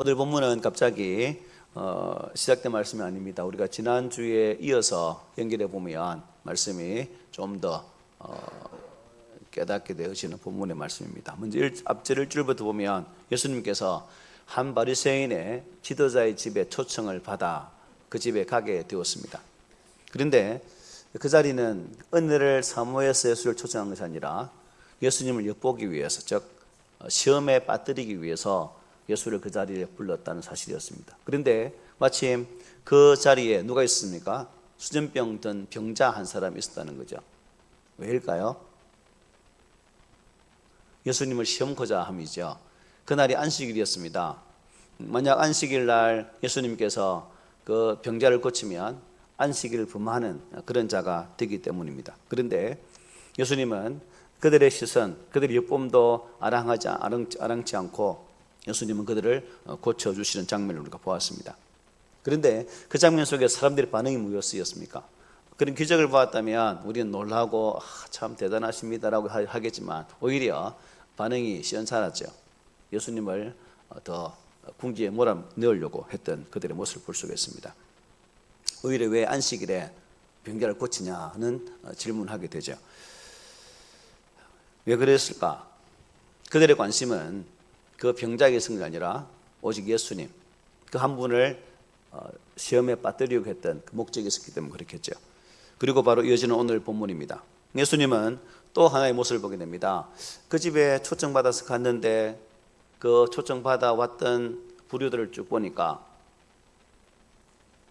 오늘 본문은 갑자기 시작된 말씀이 아닙니다. 우리가 지난주에 이어서 연결해 보면 말씀이 좀 더 깨닫게 되어지는 본문의 말씀입니다. 먼저 앞절 1절부터 보면 예수님께서 한 바리새인의 지도자의 집에 초청을 받아 그 집에 가게 되었습니다. 그런데 그 자리는 은혜를 사모해서 예수를 초청한 것이 아니라 예수님을 엿보기 위해서, 즉 시험에 빠뜨리기 위해서 예수를 그 자리에 불렀다는 사실이었습니다. 그런데 마침 그 자리에 누가 있습니까? 수전병 든 병자 한 사람이 있었다는 거죠. 왜일까요? 예수님을 시험코자 함이죠. 그날이 안식일이었습니다. 만약 안식일 날 예수님께서 그 병자를 고치면 안식일을 범하는 그런 자가 되기 때문입니다. 그런데 예수님은 그들의 시선, 그들의 엿봄도 아랑치 않고 예수님은 그들을 고쳐주시는 장면을 우리가 보았습니다. 그런데 그 장면 속에 사람들의 반응이 무엇이었습니까? 그런 기적을 보았다면 우리는 놀라고 참 대단하십니다라고 하겠지만 오히려 반응이 시원찮았죠. 예수님을 더 궁지에 몰아넣으려고 했던 그들의 모습을 볼 수가 있습니다. 오히려 왜 안식일에 병자를 고치냐는 질문을 하게 되죠. 왜 그랬을까? 그들의 관심은 그 병자에게 있은 게 아니라 오직 예수님, 그 한 분을 시험에 빠뜨리려고 했던 그 목적이 있었기 때문에 그렇겠죠. 그리고 바로 이어지는 오늘 본문입니다. 예수님은 또 하나의 모습을 보게 됩니다. 그 집에 초청받아서 갔는데 그 초청받아 왔던 부류들을 쭉 보니까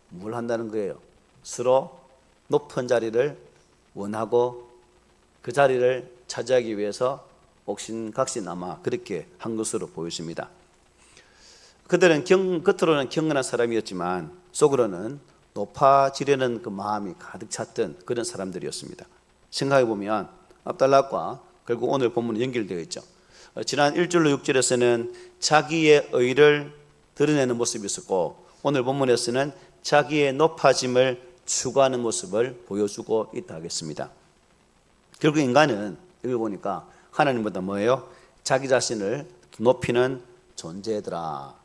뭘 한다는 거예요? 서로 높은 자리를 원하고 그 자리를 차지하기 위해서 옥신각신 아마 그렇게 한 것으로 보여집니다. 그들은 겉으로는 경건한 사람이었지만 속으로는 높아지려는 그 마음이 가득 찼던 그런 사람들이었습니다. 생각해 보면 압달락과 결국 오늘 본문은 연결되어 있죠. 지난 1절로 6절에서는 자기의 의를 드러내는 모습이 있었고 오늘 본문에서는 자기의 높아짐을 추구하는 모습을 보여주고 있다 하겠습니다. 결국 인간은 여기 보니까 하나님보다 뭐예요? 자기 자신을 높이는 존재더라.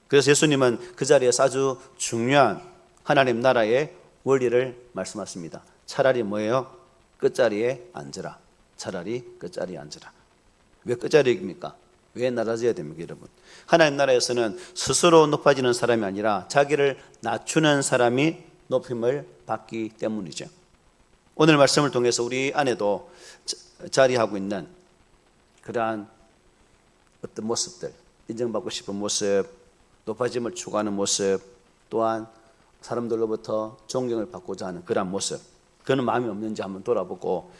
그래서 예수님은 그 자리에서 아주 중요한 하나님 나라의 원리를 말씀하십니다. 차라리 뭐예요? 끝자리에 앉으라. 차라리 끝자리에 앉으라. 왜 끝자리입니까? 왜 낮아져야 됩니까, 여러분? 하나님 나라에서는 스스로 높아지는 사람이 아니라 자기를 낮추는 사람이 높임을 받기 때문이죠. 오늘 말씀을 통해서 우리 안에도 자리하고 있는 그러한 어떤 모습들, 인정받고 싶은 모습, 높아짐을 추구하는 모습, 또한 사람들로부터 존경을 받고자 하는 그러한 모습, 그런 마음이 없는지 한번 돌아보고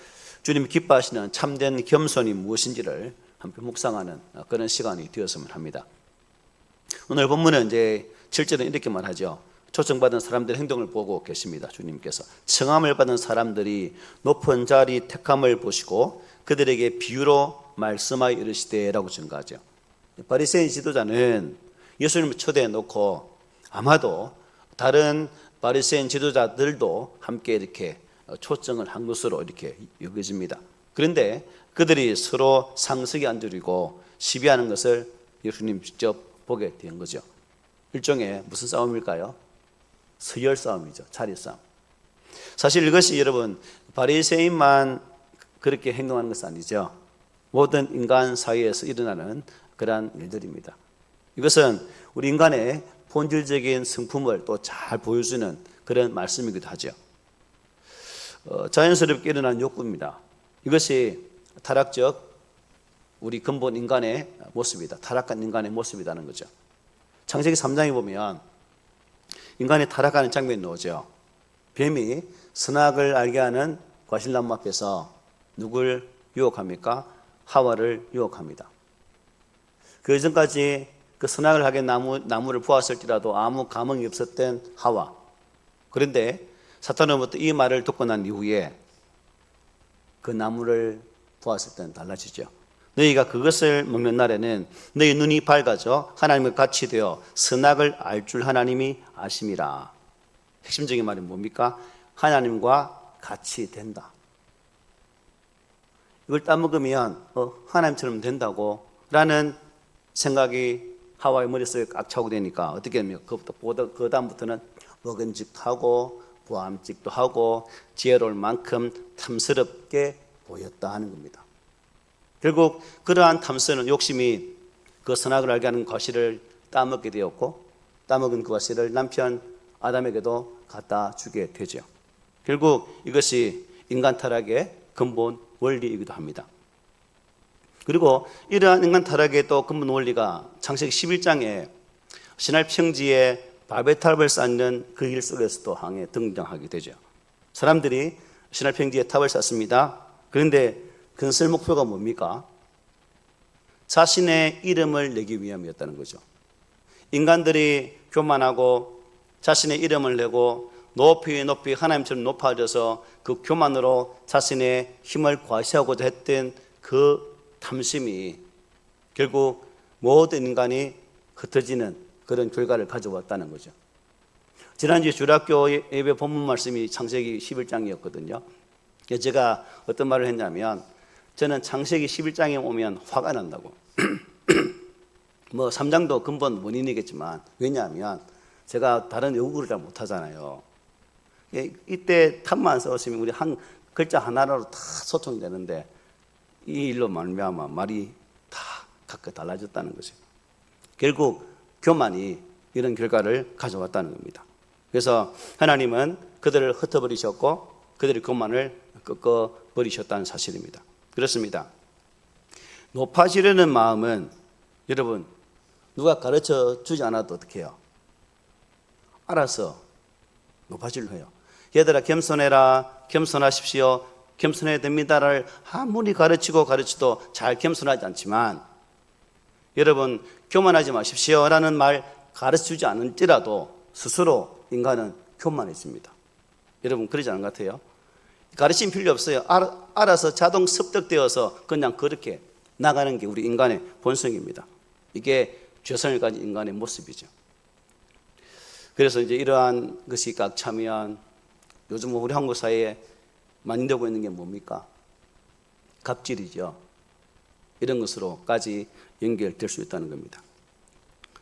주님이 기뻐하시는 참된 겸손이 무엇인지를 함께 묵상하는 그런 시간이 되었으면 합니다. 오늘 본문은 이제 7절은 이렇게 말하죠. 초청받은 사람들의 행동을 보고 계십니다. 주님께서 청함을 받은 사람들이 높은 자리 택함을 보시고 그들에게 비유로 말씀하여 이르시되라고 증가하죠. 바리새인 지도자는 예수님을 초대해 놓고 아마도 다른 바리새인 지도자들도 함께 이렇게 초청을 한 것으로 이렇게 여겨집니다. 그런데 그들이 서로 상석에 앉으려고 시비하는 것을 예수님 직접 보게 된 거죠. 일종의 무슨 싸움일까요? 서열 싸움이죠. 자리 싸움. 사실 이것이 여러분 바리새인만 그렇게 행동하는 것은 아니죠. 모든 인간 사회에서 일어나는 그러한 일들입니다. 이것은 우리 인간의 본질적인 성품을 또 잘 보여주는 그런 말씀이기도 하죠. 자연스럽게 일어난 욕구입니다. 이것이 타락적 우리 근본 인간의 모습이다. 타락한 인간의 모습이라는 거죠. 창세기 3장에 보면 인간이 타락하는 장면이 나오죠. 뱀이 선악을 알게 하는 과실나무 앞에서 누굴 유혹합니까? 하와를 유혹합니다. 그 이전까지 그 선악을 하게 나무를 보았을지라도 아무 감흥이 없었던 하와. 그런데 사탄으로부터 이 말을 듣고 난 이후에 그 나무를 보았을 때는 달라지죠. 너희가 그것을 먹는 날에는 너희 눈이 밝아져 하나님과 같이 되어 선악을 알 줄 하나님이 아심이라. 핵심적인 말이 뭡니까? 하나님과 같이 된다. 이걸 따먹으면 하나님처럼 된다고 라는 생각이 하와의 머릿속에 꽉 차고 되니까 어떻게 하면 그 다음부터는 먹은직하고 보암직도 하고 지혜로울 만큼 탐스럽게 보였다 하는 겁니다. 결국 그러한 탐스러운 욕심이 그 선악을 알게 하는 과실을 따먹게 되었고, 따먹은 그 과실을 남편 아담에게도 갖다 주게 되죠. 결국 이것이 인간 타락의 근본 원리이기도 합니다. 그리고 이러한 인간 타락의 또 근본 원리가 창세기 11장에 신할 평지에 바벨탑을 쌓는 그 일 속에서도 항해 등장하게 되죠. 사람들이 신할 평지에 탑을 쌓습니다. 그런데 건설 목표가 뭡니까? 자신의 이름을 내기 위함이었다는 거죠. 인간들이 교만하고 자신의 이름을 내고 높이 높이 하나님처럼 높아져서 그 교만으로 자신의 힘을 과시하고자 했던 그 탐심이 결국 모든 인간이 흩어지는 그런 결과를 가져왔다는 거죠. 지난주에 주일학교 예배 본문 말씀이 창세기 11장이었거든요. 제가 어떤 말을 했냐면, 저는 창세기 11장에 오면 화가 난다고. 뭐 3장도 근본 원인이겠지만, 왜냐하면 제가 다른 외국어를 잘 못하잖아요. 이때 탑만 썼으면 우리 한 글자 하나로 다 소통이 되는데, 이 일로 말미암아 말이 다 각각 달라졌다는 거죠. 결국 교만이 이런 결과를 가져왔다는 겁니다. 그래서 하나님은 그들을 흩어버리셨고 그들의 교만을 꺾어버리셨다는 사실입니다. 그렇습니다. 높아지려는 마음은 여러분 누가 가르쳐 주지 않아도 어떻게 해요? 알아서 높아지려 해요. 얘들아 겸손해라, 겸손하십시오, 겸손해야 됩니다를 아무리 가르치도 잘 겸손하지 않지만, 여러분 교만하지 마십시오 라는 말 가르쳐주지 않을지라도 스스로 인간은 교만해집니다. 여러분 그러지 않은 것 같아요? 가르침 필요 없어요. 알아서 자동 습득되어서 그냥 그렇게 나가는 게 우리 인간의 본성입니다. 이게 죄성을 가진 인간의 모습이죠. 그래서 이제 이러한 것이 꽉 차면 요즘 우리 한국 사회에 많이 되고 있는 게 뭡니까? 갑질이죠. 이런 것으로까지 연결될 수 있다는 겁니다.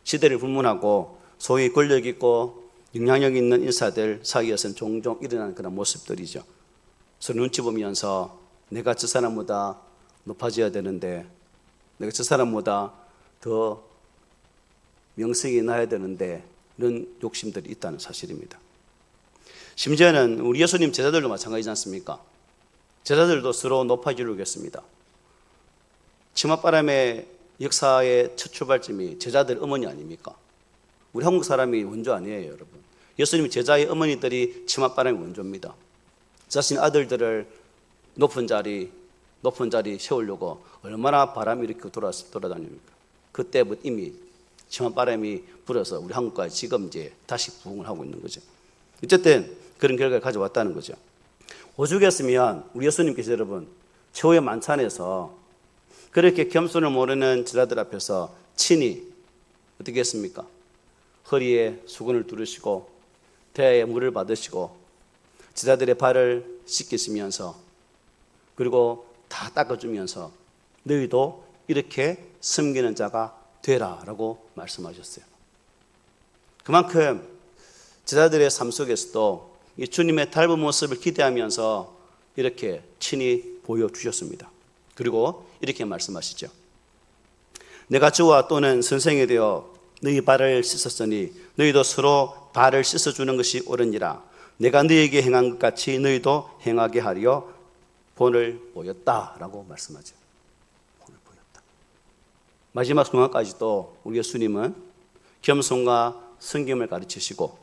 시대를 불문하고 소위 권력 있고 영향력 있는 인사들 사이에서는 종종 일어나는 그런 모습들이죠. 서로 눈치 보면서 내가 저 사람보다 높아져야 되는데, 내가 저 사람보다 더 명성이 나야 되는데, 이런 욕심들이 있다는 사실입니다. 심지어는 우리 예수님 제자들도 마찬가지지 않습니까? 제자들도 서로 높아지려고 했습니다. 치맛바람의 역사의 첫 출발점이 제자들 어머니 아닙니까? 우리 한국 사람이 원조 아니에요, 여러분. 예수님 제자의 어머니들이 치맛바람의 원조입니다. 자신 아들들을 높은 자리 세우려고 얼마나 바람이 이렇게 돌아다닙니까? 그때부터 이미 치맛바람이 불어서 우리 한국까지 지금 이제 다시 부흥을 하고 있는 거죠. 어쨌든 그런 결과를 가져왔다는 거죠. 오죽했으면 우리 예수님께서 여러분 최후의 만찬에서 그렇게 겸손을 모르는 제자들 앞에서 친히 어떻게 했습니까? 허리에 수건을 두르시고 대야에 물을 받으시고 제자들의 발을 씻기시면서 그리고 다 닦아주면서 너희도 이렇게 섬기는 자가 되라라고 말씀하셨어요. 그만큼 제자들의 삶 속에서도 이 주님의 닮은 모습을 기대하면서 이렇게 친히 보여주셨습니다. 그리고 이렇게 말씀하시죠. 내가 주와 또는 선생이 되어 너희 발을 씻었으니 너희도 서로 발을 씻어주는 것이 옳으니라. 내가 너희에게 행한 것 같이 너희도 행하게 하려 본을 보였다라고 말씀하죠. 본을 보였다. 마지막 순간까지도 우리 예수님은 겸손과 성김을 가르치시고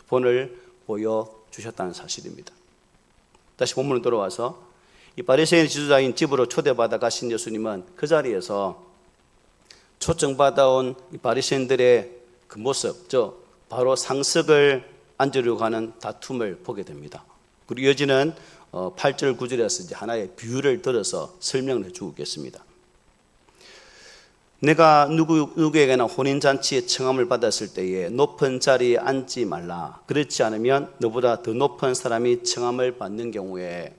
본을 보여주셨다는 사실입니다. 다시 본문으로 돌아와서 이 바리새인 지도자인 집으로 초대받아 가신 예수님은 그 자리에서 초청받아온 이 바리새인들의 그 모습, 바로 상석을 앉으려고 하는 다툼을 보게 됩니다. 그리고 이어지는 8절 9절에서 이제 하나의 비유를 들어서 설명을 해주고 있겠습니다. 내가 누구에게나 혼인잔치에 청함을 받았을 때에 높은 자리에 앉지 말라. 그렇지 않으면 너보다 더 높은 사람이 청함을 받는 경우에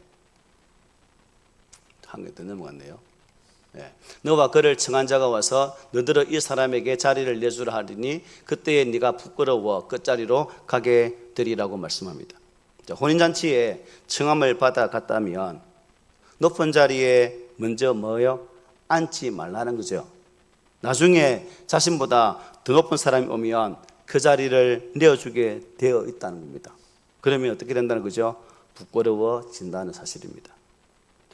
한 개 더 넘어갔네요. 너와 그를 청한 자가 와서 너더러 이 사람에게 자리를 내주라 하리니 그때에 네가 부끄러워 끝자리로 가게 되리라고 말씀합니다. 혼인잔치에 청함을 받아 갔다면 높은 자리에 먼저 뭐요? 앉지 말라는 거죠. 나중에 자신보다 더 높은 사람이 오면 그 자리를 내어주게 되어 있다는 겁니다. 그러면 어떻게 된다는 거죠? 부끄러워진다는 사실입니다.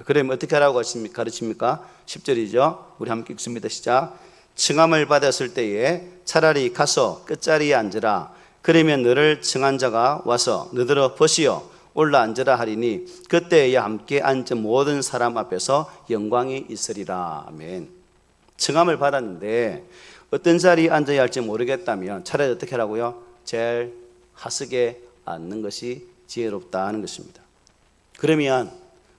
그러면 어떻게 하라고 가르칩니까? 10절이죠. 우리 함께 읽습니다. 시작. 청함을 받았을 때에 차라리 가서 끝자리에 앉으라. 그러면 너를 청한 자가 와서 너더러 보시어 올라 앉으라 하리니 그때야 함께 앉은 모든 사람 앞에서 영광이 있으리라. 아멘. 청함을 받았는데 어떤 자리에 앉아야 할지 모르겠다면 차라리 어떻게 하라고요? 제일 하석에 앉는 것이 지혜롭다는 것입니다. 그러면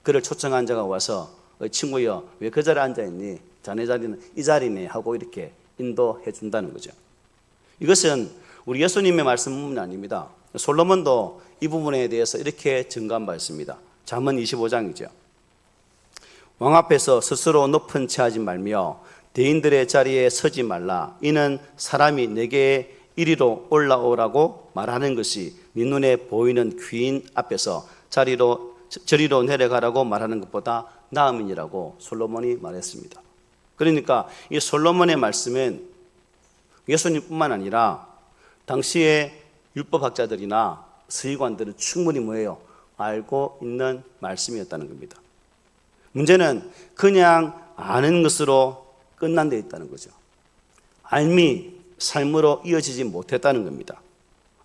그를 초청한 자가 와서 친구여 왜 그 자리에 앉아있니? 자네 자리는 이 자리네 하고 이렇게 인도해 준다는 거죠. 이것은 우리 예수님의 말씀뿐만 아닙니다. 솔로몬도 이 부분에 대해서 이렇게 증거한 바 있습니다. 잠언 25장이죠. 왕 앞에서 스스로 높은 체하지 말며 대인들의 자리에 서지 말라. 이는 사람이 내게 이리로 올라오라고 말하는 것이 네 눈에 보이는 귀인 앞에서 저리로 내려가라고 말하는 것보다 나음이라고 솔로몬이 말했습니다. 그러니까 이 솔로몬의 말씀은 예수님뿐만 아니라 당시의 율법학자들이나 서기관들은 충분히 뭐예요? 알고 있는 말씀이었다는 겁니다. 문제는 그냥 아는 것으로 끝난 데 있다는 거죠. 알미 삶으로 이어지지 못했다는 겁니다.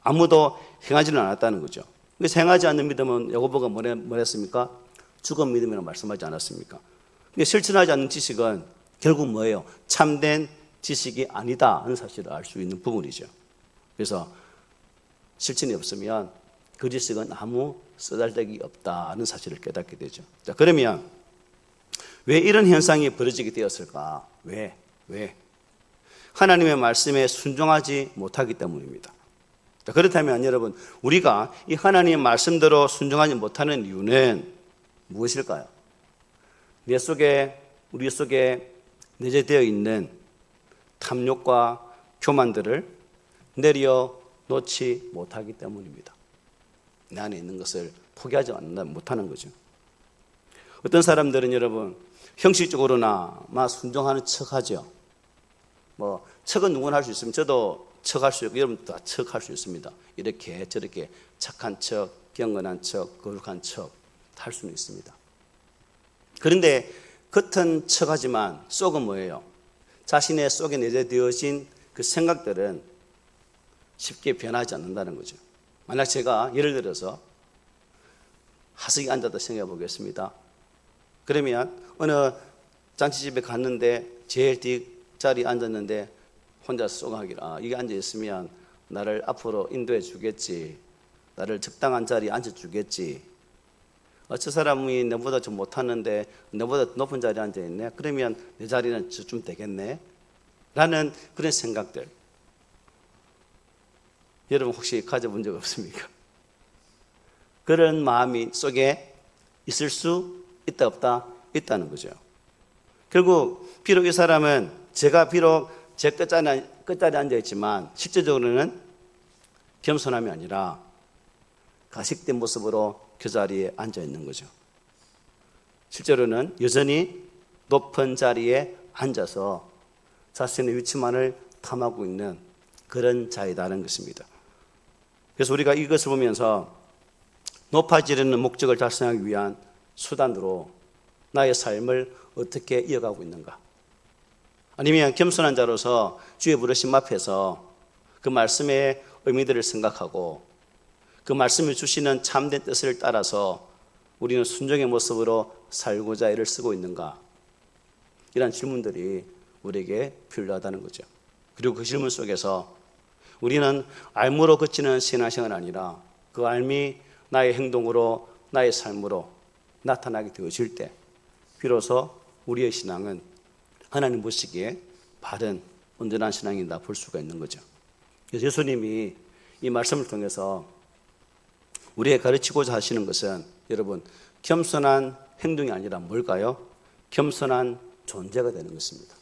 아무도 행하지는 않았다는 거죠. 그래서 행하지 않는 믿음은 야고보가 뭐랬습니까? 죽은 믿음이라고 말씀하지 않았습니까? 근데 실천하지 않는 지식은 결국 뭐예요? 참된 지식이 아니다 하는 사실을 알 수 있는 부분이죠. 그래서 실천이 없으면 그 지식은 아무 쓰잘데기 없다는 사실을 깨닫게 되죠. 자, 그러면 왜 이런 현상이 벌어지게 되었을까? 왜? 하나님의 말씀에 순종하지 못하기 때문입니다. 자, 그렇다면 여러분, 우리가 이 하나님의 말씀대로 순종하지 못하는 이유는 무엇일까요? 우리 속에 내재되어 있는 탐욕과 교만들을 내려놓지 못하기 때문입니다. 내 안에 있는 것을 포기하지 못하는 거죠. 어떤 사람들은 여러분 형식적으로나 순종하는 척하죠. 척은 누구나 할 수 있으면 저도 척할 수 있고 여러분도 다 척할 수 있습니다. 이렇게 저렇게 착한 척, 경건한 척, 거룩한 척 할 수는 있습니다. 그런데 겉은 척하지만 속은 뭐예요? 자신의 속에 내재되어진 그 생각들은 쉽게 변하지 않는다는 거죠. 만약 제가 예를 들어서 하석에 앉았다 생각해 보겠습니다. 그러면 어느 잔치집에 갔는데 제일 뒷자리에 앉았는데 혼자서 쏘가기를 이게 앉아있으면 나를 앞으로 인도해 주겠지, 나를 적당한 자리에 앉아주겠지, 저 사람이 내보다 좀 못하는데 내보다 높은 자리에 앉아있네, 그러면 내 자리는 좀 되겠네 라는 그런 생각들, 여러분 혹시 가져본 적 없습니까? 그런 마음이 속에 있을 수 있다 없다? 있다는 거죠. 결국 비록 이 사람은 제가 비록 제 끝자리에 앉아있지만 실제적으로는 겸손함이 아니라 가식된 모습으로 그 자리에 앉아있는 거죠. 실제로는 여전히 높은 자리에 앉아서 자신의 위치만을 탐하고 있는 그런 자이다는 것입니다. 그래서 우리가 이것을 보면서 높아지려는 목적을 달성하기 위한 수단으로 나의 삶을 어떻게 이어가고 있는가? 아니면 겸손한 자로서 주의 부르심 앞에서 그 말씀의 의미들을 생각하고 그 말씀을 주시는 참된 뜻을 따라서 우리는 순종의 모습으로 살고자 애를 쓰고 있는가? 이런 질문들이 우리에게 필요하다는 거죠. 그리고 그 질문 속에서 우리는 알므로 그치는 신앙생활이 아니라 그 알미 나의 행동으로 나의 삶으로 나타나게 되어질 때 비로소 우리의 신앙은 하나님 보시기에 바른 온전한 신앙이다 볼 수가 있는 거죠. 그래서 예수님이 이 말씀을 통해서 우리에게 가르치고자 하시는 것은 여러분 겸손한 행동이 아니라 뭘까요? 겸손한 존재가 되는 것입니다.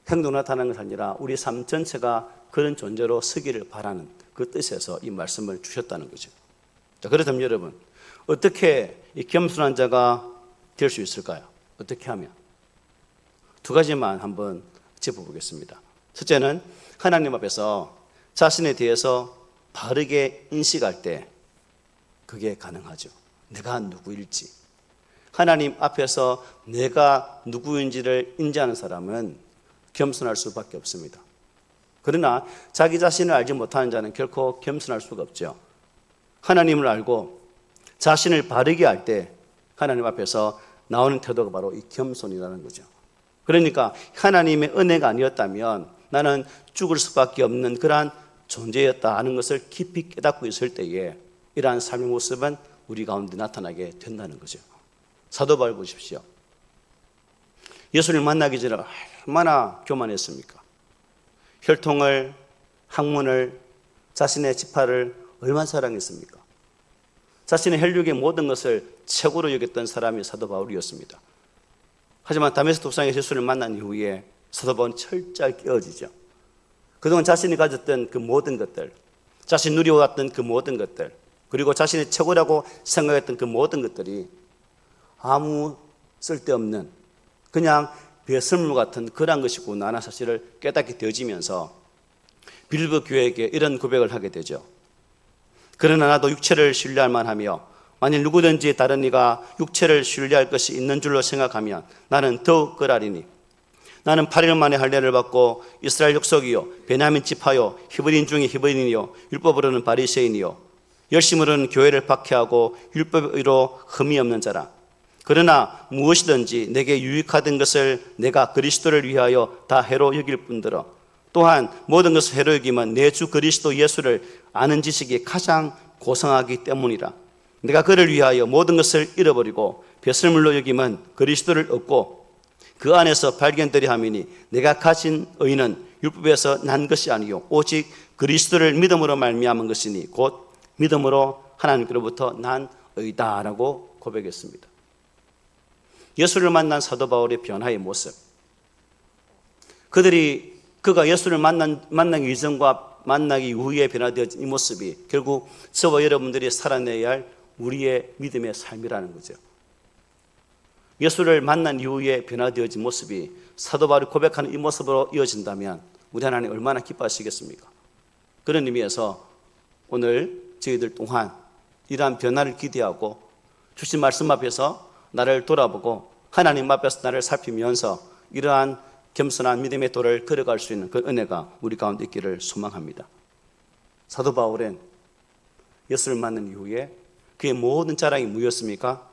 행동으로 나타나는 것이 아니라 우리 삶 전체가 그런 존재로 서기를 바라는 그 뜻에서 이 말씀을 주셨다는 거죠. 자, 그렇다면 여러분, 어떻게 이 겸손한 자가 될 수 있을까요? 어떻게 하면? 두 가지만 한번 짚어보겠습니다. 첫째는 하나님 앞에서 자신에 대해서 바르게 인식할 때 그게 가능하죠. 내가 누구일지. 하나님 앞에서 내가 누구인지를 인지하는 사람은 겸손할 수밖에 없습니다. 그러나 자기 자신을 알지 못하는 자는 결코 겸손할 수가 없죠. 하나님을 알고 자신을 바르게 할 때 하나님 앞에서 나오는 태도가 바로 이 겸손이라는 거죠. 그러니까 하나님의 은혜가 아니었다면 나는 죽을 수밖에 없는 그러한 존재였다 하는 것을 깊이 깨닫고 있을 때에 이러한 삶의 모습은 우리 가운데 나타나게 된다는 거죠. 사도 바울 보십시오. 예수를 만나기 전에 얼마나 교만했습니까? 혈통을, 학문을, 자신의 지파를 얼마나 사랑했습니까? 자신의 혈육의 모든 것을 최고로 여겼던 사람이 사도 바울이었습니다. 하지만 다메섹 도상에서 예수를 만난 이후에 사도 바울은 철저히 깨어지죠. 그동안 자신이 가졌던 그 모든 것들, 자신이 누려왔던 그 모든 것들, 그리고 자신의 최고라고 생각했던 그 모든 것들이 아무 쓸데없는 그냥 배설물 같은 그런 것이구나 하는 사실을 깨닫게 되어지면서 빌립보 교회에게 이런 고백을 하게 되죠. 그러나 나도 육체를 신뢰할 만하며 만일 누구든지 다른 이가 육체를 신뢰할 것이 있는 줄로 생각하면 나는 더욱 그러하리니 나는 8일 만에 할례를 받고 이스라엘 족속이요 베냐민 지파요 히브리인 중에 히브리인이요 율법으로는 바리새인이요 열심으로는 교회를 박해하고 율법으로 흠이 없는 자라. 그러나 무엇이든지 내게 유익하던 것을 내가 그리스도를 위하여 다 해로 여길 뿐더러 또한 모든 것을 해로 여기면 내 주 그리스도 예수를 아는 지식이 가장 고상하기 때문이라. 내가 그를 위하여 모든 것을 잃어버리고 배설물로 여기면 그리스도를 얻고 그 안에서 발견되려 함이니 내가 가진 의는 율법에서 난 것이 아니요 오직 그리스도를 믿음으로 말미암은 것이니 곧 믿음으로 하나님께로부터 난 의다라고 고백했습니다. 예수를 만난 사도 바울의 변화의 모습, 그가 예수를 만나기 이전과 만나기 이후에 변화되어진 이 모습이 결국 저와 여러분들이 살아내야 할 우리의 믿음의 삶이라는 거죠. 예수를 만난 이후에 변화되어진 모습이 사도 바울이 고백하는 이 모습으로 이어진다면 우리 하나님 얼마나 기뻐하시겠습니까? 그런 의미에서 오늘 저희들 동안 이러한 변화를 기대하고 주신 말씀 앞에서 나를 돌아보고 하나님 앞에서 나를 살피면서 이러한 겸손한 믿음의 도를 걸어갈 수 있는 그 은혜가 우리 가운데 있기를 소망합니다. 사도 바울은 예수를 만난 이후에 그의 모든 자랑이 무엇이었습니까?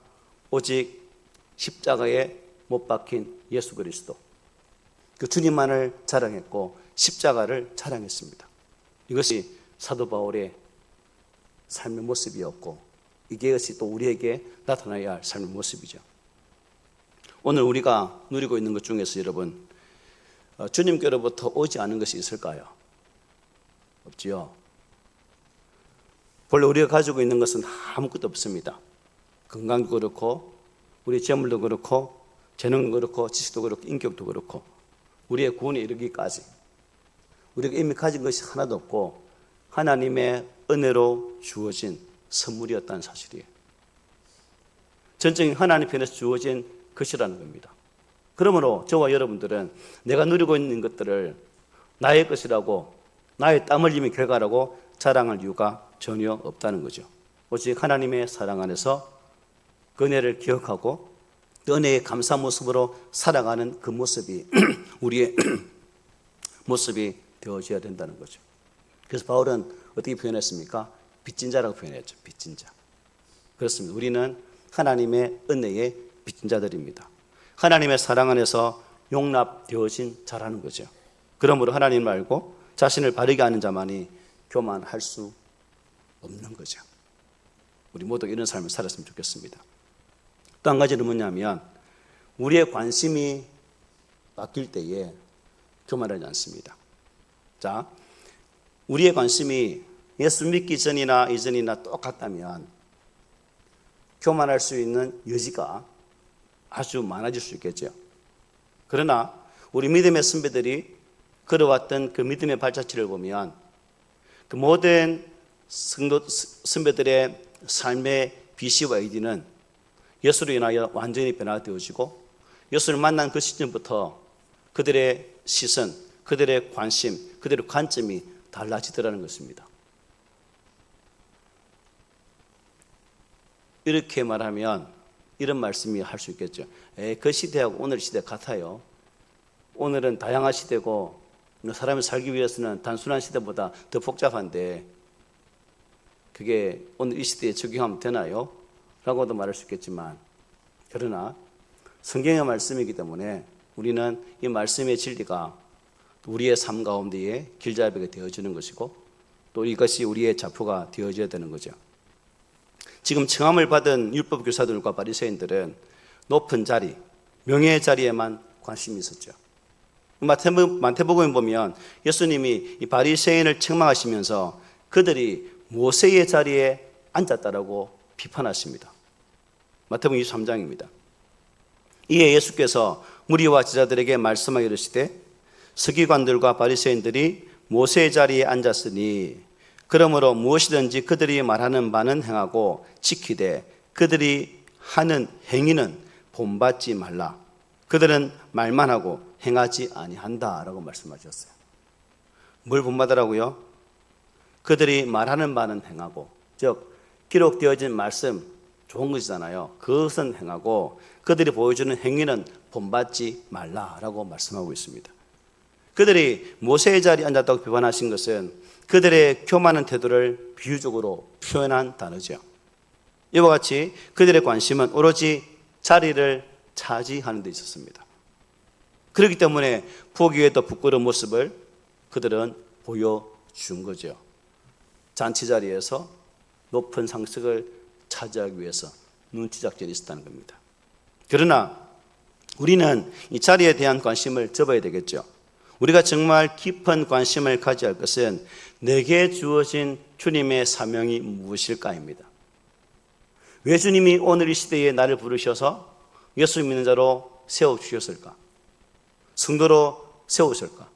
오직 십자가에 못 박힌 예수 그리스도, 그 주님만을 자랑했고 십자가를 자랑했습니다. 이것이 사도 바울의 삶의 모습이었고 이것이 또 우리에게 나타나야 할 삶의 모습이죠. 오늘 우리가 누리고 있는 것 중에서 여러분 주님께로부터 오지 않은 것이 있을까요? 없지요. 본래 우리가 가지고 있는 것은 아무것도 없습니다. 건강도 그렇고 우리 재물도 그렇고 재능도 그렇고 지식도 그렇고 인격도 그렇고 우리의 구원에 이르기까지 우리가 이미 가진 것이 하나도 없고 하나님의 은혜로 주어진 선물이었다는 사실이에요. 전적인 하나님 편에서 주어진 것이라는 겁니다. 그러므로 저와 여러분들은 내가 누리고 있는 것들을 나의 것이라고 나의 땀 흘림의 결과라고 자랑할 이유가 전혀 없다는 거죠. 오직 하나님의 사랑 안에서 그 은혜를 기억하고 그 은혜의 감사 모습으로 살아가는 그 모습이 우리의 모습이 되어져야 된다는 거죠. 그래서 바울은 어떻게 표현했습니까? 빚진 자라고 표현했죠. 빚진 자. 그렇습니다. 우리는 하나님의 은혜의 빚진 자들입니다. 하나님의 사랑 안에서 용납되어진 자라는 거죠. 그러므로 하나님을 알고 자신을 바르게 하는 자만이 교만할 수 없는 거죠. 우리 모두 이런 삶을 살았으면 좋겠습니다. 또 한 가지는 뭐냐면 우리의 관심이 바뀔 때에 교만하지 않습니다. 자, 우리의 관심이 예수 믿기 전이나 이전이나 똑같다면 교만할 수 있는 여지가 아주 많아질 수 있겠죠. 그러나 우리 믿음의 선배들이 걸어왔던 그 믿음의 발자취를 보면 그 모든 선배들의 삶의 BC와 AD는 예수로 인하여 완전히 변화되어지고 예수를 만난 그 시점부터 그들의 시선, 그들의 관심, 그들의 관점이 달라지더라는 것입니다. 이렇게 말하면 이런 말씀이 할 수 있겠죠. 그 시대하고 오늘 시대 같아요. 오늘은 다양한 시대고 사람이 살기 위해서는 단순한 시대보다 더 복잡한데 그게 오늘 이 시대에 적용하면 되나요? 라고도 말할 수 있겠지만, 그러나 성경의 말씀이기 때문에 우리는 이 말씀의 진리가 우리의 삶 가운데에 길잡이가 되어지는 것이고 또 이것이 우리의 좌표가 되어져야 되는 거죠. 지금 청함을 받은 율법 교사들과 바리새인들은 높은 자리, 명예의 자리에만 관심이 있었죠. 마태복음에 보면 예수님이 이 바리새인을 책망하시면서 그들이 모세의 자리에 앉았다라고 비판하십니다. 마태복음 23장입니다. 이에 예수께서 무리와 제자들에게 말씀하여 이르시되 서기관들과 바리새인들이 모세의 자리에 앉았으니 그러므로 무엇이든지 그들이 말하는 바는 행하고 지키되 그들이 하는 행위는 본받지 말라. 그들은 말만 하고 행하지 아니한다라고 말씀하셨어요. 뭘 본받으라고요? 그들이 말하는 바는 행하고, 즉 기록되어진 말씀 좋은 것이잖아요. 그것은 행하고 그들이 보여주는 행위는 본받지 말라라고 말씀하고 있습니다. 그들이 모세의 자리에 앉았다고 비판하신 것은 그들의 교만한 태도를 비유적으로 표현한 단어죠. 이와 같이 그들의 관심은 오로지 자리를 차지하는 데 있었습니다. 그렇기 때문에 보기에도 부끄러운 모습을 그들은 보여준 거죠. 잔치 자리에서 높은 상식을 차지하기 위해서 눈치작전이 있었다는 겁니다. 그러나 우리는 이 자리에 대한 관심을 접어야 되겠죠. 우리가 정말 깊은 관심을 가져야 할 것은 내게 주어진 주님의 사명이 무엇일까입니다. 왜 주님이 오늘 이 시대에 나를 부르셔서 예수 믿는 자로 세워주셨을까? 성도로 세우실까?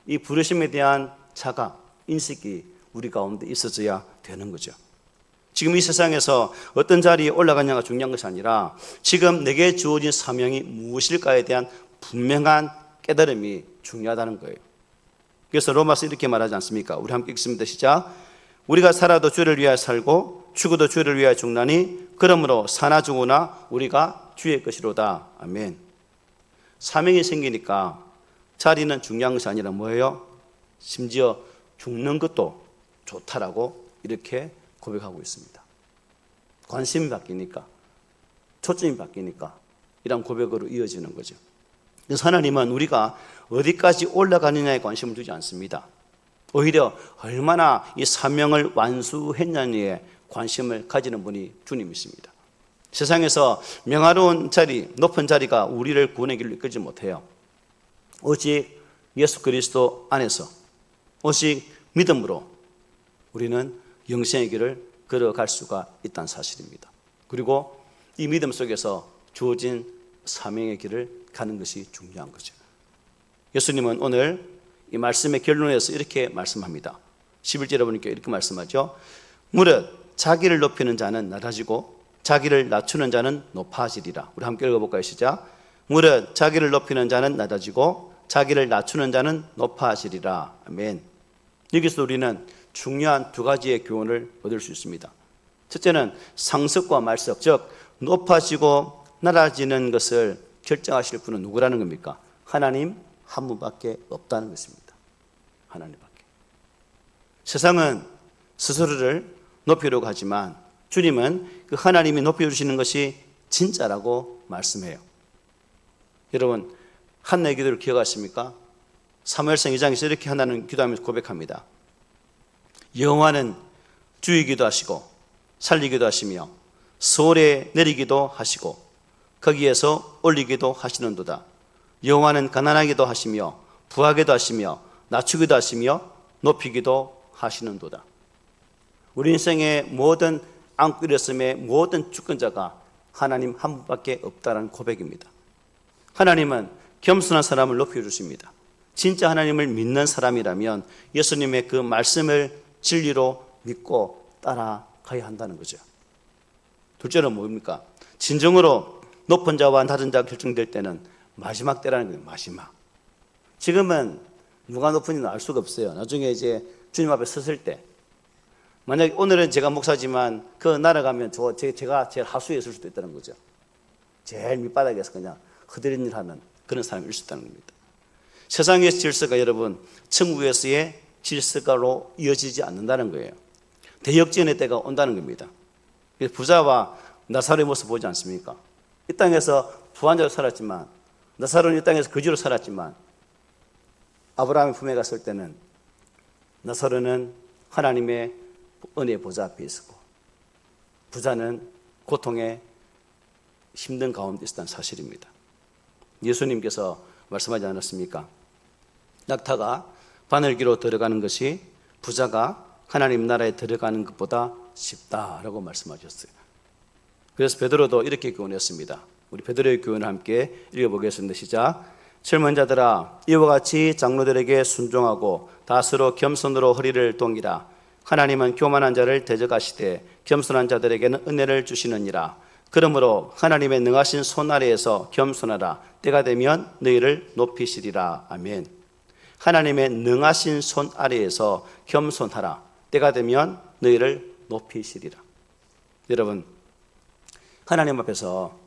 이 부르심에 대한 자각, 인식이 우리 가운데 있어져야 되는 거죠. 지금 이 세상에서 어떤 자리에 올라가냐가 중요한 것이 아니라 지금 내게 주어진 사명이 무엇일까에 대한 분명한 깨달음이 중요하다는 거예요. 그래서 로마서 이렇게 말하지 않습니까? 우리 함께 읽습니다. 시작. 우리가 살아도 주를 위하여 살고 죽어도 주를 위하여 죽나니 그러므로 사나 죽으나 우리가 주의 것이로다. 아멘. 사명이 생기니까 자리는 중요한 것이 아니라 뭐예요? 심지어 죽는 것도 좋다라고 이렇게 고백하고 있습니다. 관심이 바뀌니까, 초점이 바뀌니까 이런 고백으로 이어지는 거죠. 그래서 하나님은 우리가 어디까지 올라가느냐에 관심을 두지 않습니다. 오히려 얼마나 이 사명을 완수했느냐에 관심을 가지는 분이 주님이십니다. 세상에서 명화로운 자리, 높은 자리가 우리를 구원의 길로 이끌지 못해요. 오직 예수 그리스도 안에서, 오직 믿음으로 우리는 영생의 길을 걸어갈 수가 있다는 사실입니다. 그리고 이 믿음 속에서 주어진 사명의 길을 가는 것이 중요한 거죠. 예수님은 오늘 이 말씀의 결론에서 이렇게 말씀합니다. 11절에 보니까 이렇게 말씀하죠. 무릇 자기를 높이는 자는 낮아지고 자기를 낮추는 자는 높아지리라. 우리 함께 읽어볼까요? 시작. 무릇 자기를 높이는 자는 낮아지고 자기를 낮추는 자는 높아지리라. 아멘. 여기서 우리는 중요한 두 가지의 교훈을 얻을 수 있습니다. 첫째는 상습과 말습, 즉 높아지고 낮아지는 것을 결정하실 분은 누구라는 겁니까? 하나님 한 분밖에 없다는 것입니다. 하나님밖에. 세상은 스스로를 높이려고 하지만 주님은 그 하나님이 높여주시는 것이 진짜라고 말씀해요. 여러분, 한나의 기도를 기억하십니까? 사무엘상 2장에서 이렇게 한나는 기도하면서 고백합니다. 여호와는 주이기도 하시고 살리기도 하시며 서울에 내리기도 하시고 거기에서 올리기도 하시는도다. 여호와는 가난하기도 하시며 부하기도 하시며 낮추기도 하시며 높이기도 하시는도다. 우리 인생의 모든 안고 일었음의 모든 주권자가 하나님 한 분밖에 없다는 고백입니다. 하나님은 겸손한 사람을 높여주십니다. 진짜 하나님을 믿는 사람이라면 예수님의 그 말씀을 진리로 믿고 따라가야 한다는 거죠. 둘째는 뭡니까? 진정으로 높은 자와 낮은 자가 결정될 때는 마지막 때라는 거예요. 마지막. 지금은 누가 높은지는 알 수가 없어요. 나중에 이제 주님 앞에 섰을 때, 만약에 오늘은 제가 목사지만 그 날아가면 제가 제일 하수에 있을 수도 있다는 거죠. 제일 밑바닥에서 그냥 허드렛 일 하는 그런 사람일 수 있다는 겁니다. 세상의 질서가 여러분 천국에서의 질서가로 이어지지 않는다는 거예요. 대역전의 때가 온다는 겁니다. 부자와 나사로의 모습 보지 않습니까? 이 땅에서 부한자로 살았지만, 나사로는 이 땅에서 거지로 살았지만, 아브라함의 품에 갔을 때는 나사로는 하나님의 은혜의 보좌 앞에 있었고, 부자는 고통에 힘든 가운데 있었다는 사실입니다. 예수님께서 말씀하지 않았습니까? 낙타가 바늘귀로 들어가는 것이 부자가 하나님 나라에 들어가는 것보다 쉽다라고 말씀하셨어요. 그래서 베드로도 이렇게 교훈했습니다. 우리 베드로의 교훈을 함께 읽어보겠습니다. 시작. 젊은 자들아, 이와 같이 장로들에게 순종하고 다스로 겸손으로 허리를 동이라. 하나님은 교만한 자를 대적하시되 겸손한 자들에게는 은혜를 주시느니라. 그러므로 하나님의 능하신 손 아래에서 겸손하라. 때가 되면 너희를 높이시리라. 아멘. 하나님의 능하신 손 아래에서 겸손하라. 때가 되면 너희를 높이시리라. 여러분, 하나님 앞에서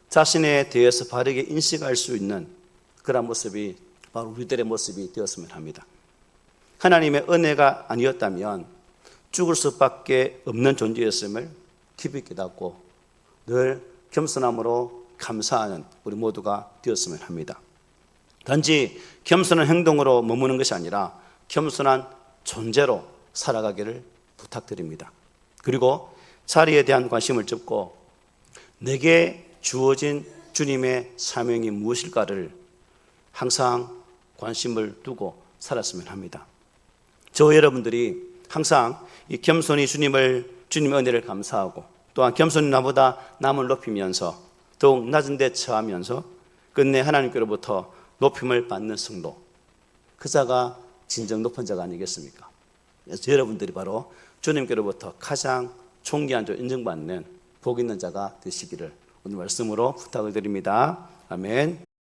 자신에 대해서 바르게 인식할 수 있는 그런 모습이 바로 우리들의 모습이 되었으면 합니다. 하나님의 은혜가 아니었다면 죽을 수밖에 없는 존재였음을 깊이 깨닫고 늘 겸손함으로 감사하는 우리 모두가 되었으면 합니다. 단지 겸손한 행동으로 머무는 것이 아니라 겸손한 존재로 살아가기를 부탁드립니다. 그리고 자리에 대한 관심을 접고 내게 주어진 주님의 사명이 무엇일까를 항상 관심을 두고 살았으면 합니다. 저 여러분들이 항상 이 겸손히 주님의 은혜를 감사하고 또한 겸손히 나보다 남을 높이면서 더욱 낮은 데 처하면서 끝내 하나님께로부터 높임을 받는 성도, 그 자가 진정 높은 자가 아니겠습니까? 그래서 여러분들이 바로 주님께로부터 가장 존귀한 자 인정받는 복 있는 자가 되시기를 오늘 말씀으로 부탁을 드립니다. 아멘.